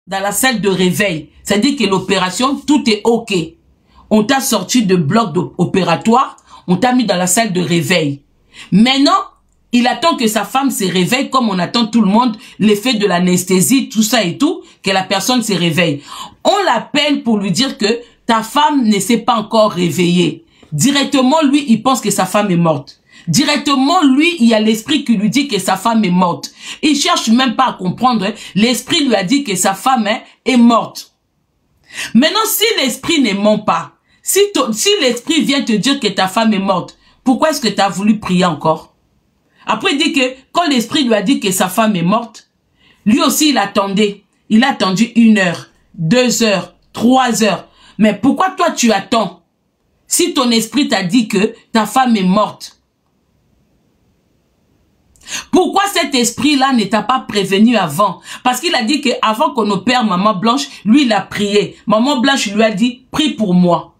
dans la salle de réveil. C'est-à-dire que l'opération, tout est OK. On t'a sorti de bloc opératoire, on t'a mis dans la salle de réveil. Maintenant, il attend que sa femme se réveille comme on attend tout le monde, l'effet de l'anesthésie, tout ça et tout, que la personne se réveille. On l'appelle pour lui dire que ta femme ne s'est pas encore réveillée. Directement, lui, il pense que sa femme est morte. Directement, lui, il y a l'esprit qui lui dit que sa femme est morte. Il cherche même pas à comprendre. L'esprit lui a dit que sa femme est morte. Maintenant, si l'esprit ne ment pas, si l'esprit vient te dire que ta femme est morte, pourquoi est-ce que tu as voulu prier encore? Après, il dit que quand l'esprit lui a dit que sa femme est morte, lui aussi, il attendait. Il a attendu 1 heure, 2 heures, 3 heures. Mais pourquoi toi, tu attends? Si ton esprit t'a dit que ta femme est morte, pourquoi cet esprit-là ne t'a pas prévenu avant? Parce qu'il a dit qu'avant qu'on opère Maman Blanche, lui, il a prié. Maman Blanche lui a dit, prie pour moi.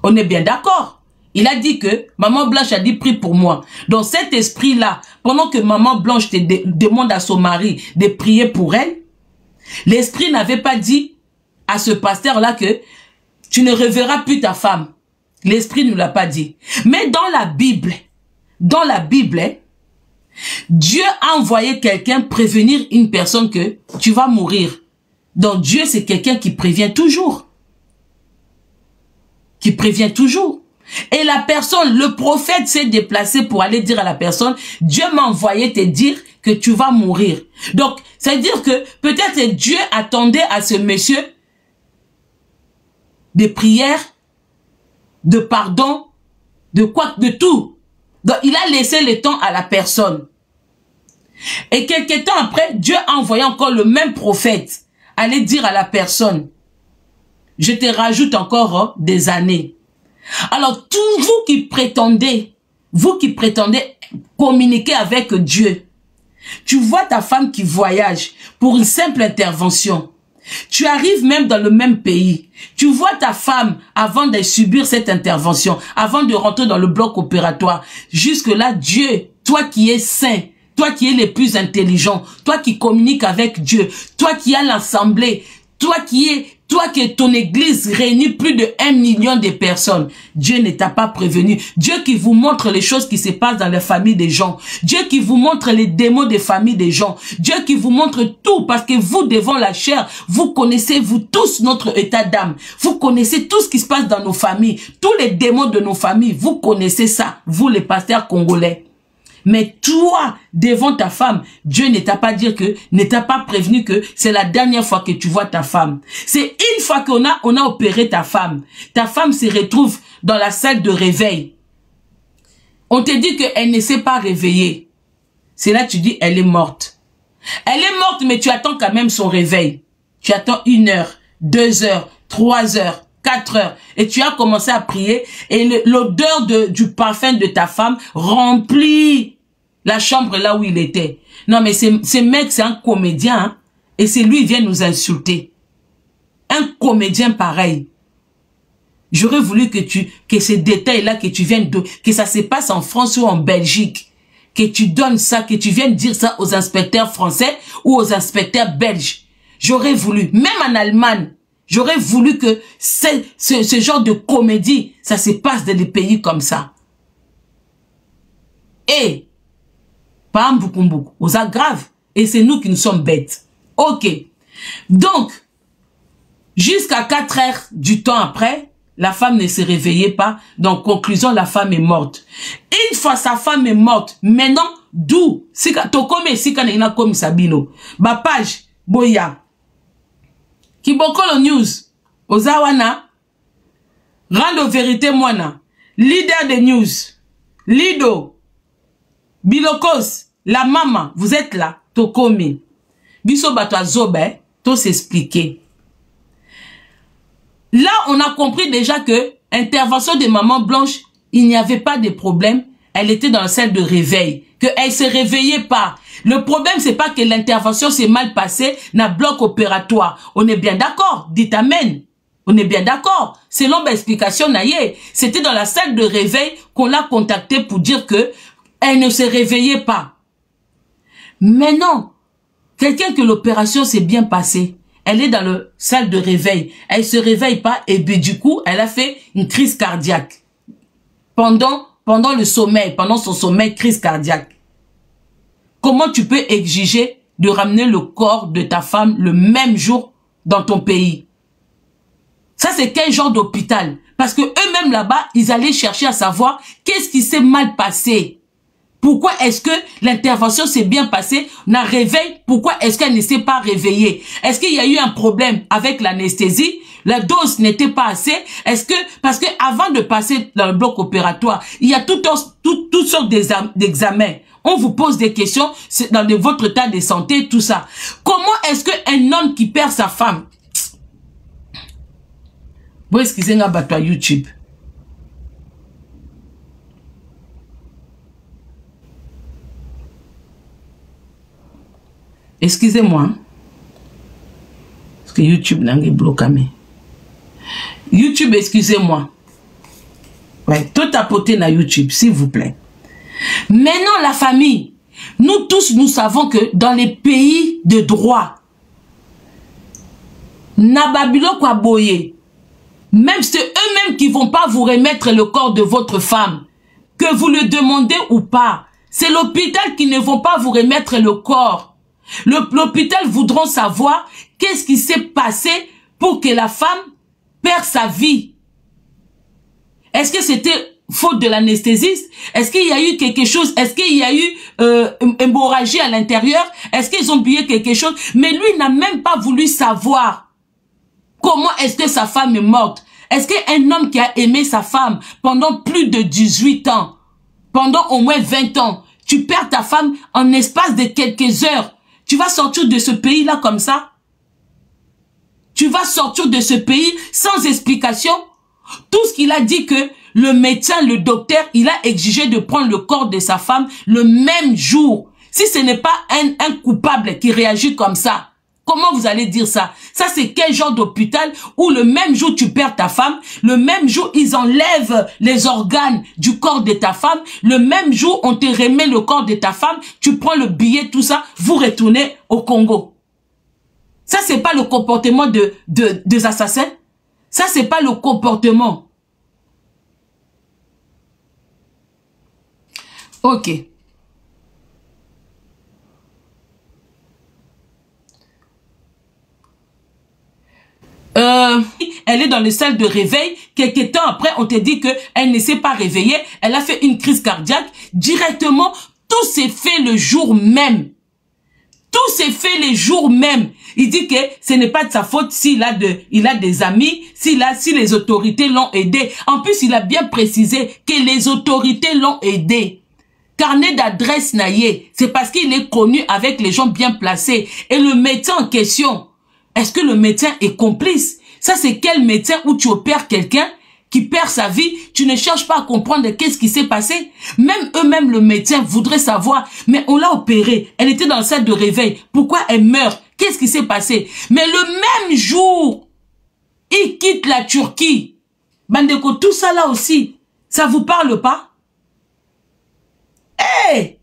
On est bien d'accord. Il a dit que Maman Blanche a dit, prie pour moi. Donc cet esprit-là, pendant que Maman Blanche te demande à son mari de prier pour elle, l'esprit n'avait pas dit à ce pasteur-là que tu ne reverras plus ta femme. L'esprit ne l'a pas dit. Mais dans la Bible, Dieu a envoyé quelqu'un prévenir une personne que tu vas mourir. Donc Dieu, c'est quelqu'un qui prévient toujours. Qui prévient toujours. Et la personne, le prophète s'est déplacé pour aller dire à la personne, Dieu m'a envoyé te dire que tu vas mourir. Donc, c'est-à-dire que peut-être Dieu attendait à ce monsieur des prières, de pardon, de quoi, de tout. Donc, il a laissé le temps à la personne. Et quelques temps après, Dieu a envoyé encore le même prophète aller dire à la personne, je te rajoute encore des années. Alors, tous vous qui prétendez communiquer avec Dieu, tu vois ta femme qui voyage pour une simple intervention. Tu arrives même dans le même pays. Tu vois ta femme avant de subir cette intervention, avant de rentrer dans le bloc opératoire. Jusque-là, Dieu, toi qui es saint, toi qui es le plus intelligent, toi qui communiques avec Dieu, toi qui as l'assemblée, toi que ton église réunit plus de 1 million de personnes. Dieu ne t'a pas prévenu. Dieu qui vous montre les choses qui se passent dans la famille des gens. Dieu qui vous montre les démons des familles des gens. Dieu qui vous montre tout parce que vous, devant la chair, vous connaissez, vous tous, notre état d'âme. Vous connaissez tout ce qui se passe dans nos familles. Tous les démons de nos familles, vous connaissez ça. Vous, les pasteurs congolais. Mais toi, devant ta femme, Dieu ne t'a pas dit que, ne t'a pas prévenu que c'est la dernière fois que tu vois ta femme. C'est une fois qu'on a opéré ta femme se retrouve dans la salle de réveil. On te dit qu'elle ne s'est pas réveillée. C'est là que tu dis, elle est morte. Elle est morte, mais tu attends quand même son réveil. Tu attends 1 heure, 2 heures, 3 heures, 4 heures. Et tu as commencé à prier et l'odeur du parfum de ta femme remplit la chambre là où il était. Non, mais ce mec, c'est un comédien. Hein? Et c'est lui qui vient nous insulter. Un comédien pareil. J'aurais voulu que ces détails-là, que ça se passe en France ou en Belgique. Que tu donnes ça, que tu viennes dire ça aux inspecteurs français ou aux inspecteurs belges. J'aurais voulu. Même en Allemagne. J'aurais voulu que ce genre de comédie, ça se passe dans des pays comme ça. Et, pas beaucoup, aux aggraves. Et c'est nous qui nous sommes bêtes. Ok. Donc, jusqu'à 4 heures du temps après, la femme ne se réveillait pas. Donc, conclusion, la femme est morte. Une fois sa femme est morte, maintenant, d'où? Tokome, sika na ina komi sabino. Ba page, boya. Kibokolo News, Ozawana, Rando Vérité Moana, leader de news, Lido, Bilokos, la maman, vous êtes là, Tokome. Biso Batwa Zobe, tout s'expliquer. Là, on a compris déjà que intervention de Maman Blanche, il n'y avait pas de problème. Elle était dans la salle de réveil, qu'elle se réveillait pas. Le problème, c'est pas que l'intervention s'est mal passée dans le bloc opératoire. On est bien d'accord. Dites amen. On est bien d'accord. Selon l'explication, c'était dans la salle de réveil qu'on l'a contactée pour dire que elle ne se réveillait pas. Maintenant, Quelqu'un que l'opération s'est bien passée. Elle est dans la salle de réveil. Elle se réveille pas et du coup, elle a fait une crise cardiaque. Pendant le sommeil, pendant son sommeil, crise cardiaque. Comment tu peux exiger de ramener le corps de ta femme le même jour dans ton pays? Ça, c'est quel genre d'hôpital? Parce que eux-mêmes là-bas, ils allaient chercher à savoir qu'est-ce qui s'est mal passé. Pourquoi est-ce que l'intervention s'est bien passée? On a réveillé. Pourquoi est-ce qu'elle ne s'est pas réveillée? Est-ce qu'il y a eu un problème avec l'anesthésie? La dose n'était pas assez? Est-ce que, parce que avant de passer dans le bloc opératoire, il y a toutes sortes d'examens. On vous pose des questions dans votre état de santé, tout ça. Comment est-ce qu'un homme qui perd sa femme? Bon, excusez-moi, bateau YouTube. Excusez-moi. Parce que YouTube n'a pas bloqué. YouTube, excusez-moi. Ouais, tout tapoter dans YouTube, s'il vous plaît. Maintenant, la famille. Nous tous, nous savons que dans les pays de droit, Nababilo Kwaboye, même c'est eux-mêmes qui vont pas vous remettre le corps de votre femme, que vous le demandez ou pas. C'est l'hôpital qui ne vont pas vous remettre le corps. L'hôpital voudront savoir qu'est-ce qui s'est passé pour que la femme perd sa vie. Est-ce que c'était faute de l'anesthésiste? Est-ce qu'il y a eu quelque chose? Est-ce qu'il y a eu hémorragie à l'intérieur? Est-ce qu'ils ont oublié quelque chose? Mais lui n'a même pas voulu savoir comment est-ce que sa femme est morte. Est-ce qu'un homme qui a aimé sa femme pendant plus de 18 ans, pendant au moins 20 ans, tu perds ta femme en espace de quelques heures, tu vas sortir de ce pays-là comme ça? Tu vas sortir de ce pays sans explication? Tout ce qu'il a dit que le médecin, le docteur, il a exigé de prendre le corps de sa femme le même jour. Si ce n'est pas un coupable qui réagit comme ça, comment vous allez dire ça? Ça, c'est quel genre d'hôpital où le même jour tu perds ta femme, le même jour ils enlèvent les organes du corps de ta femme, le même jour on te remet le corps de ta femme, tu prends le billet, tout ça, vous retournez au Congo. Ça, c'est pas le comportement des assassins. Ça, c'est pas le comportement. Ok. Elle est dans le salle de réveil. Quelques temps après, on te dit qu'elle ne s'est pas réveillée. Elle a fait une crise cardiaque. Directement, tout s'est fait le jour même. Tout s'est fait le jour même. Il dit que ce n'est pas de sa faute s'il a des amis, si les autorités l'ont aidé. En plus, il a bien précisé que les autorités l'ont aidé. Carnet d'adresse naïe, c'est parce qu'il est connu avec les gens bien placés. Et le médecin en question, est-ce que le médecin est complice? Ça, c'est quel médecin où tu opères quelqu'un qui perd sa vie, tu ne cherches pas à comprendre qu'est-ce qui s'est passé. Même eux-mêmes, le médecin voudrait savoir, mais on l'a opérée, elle était dans le salle de réveil, pourquoi elle meurt? Qu'est-ce qui s'est passé? Mais le même jour, il quitte la Turquie. Bandeko, tout ça là aussi, ça vous parle pas? Hey!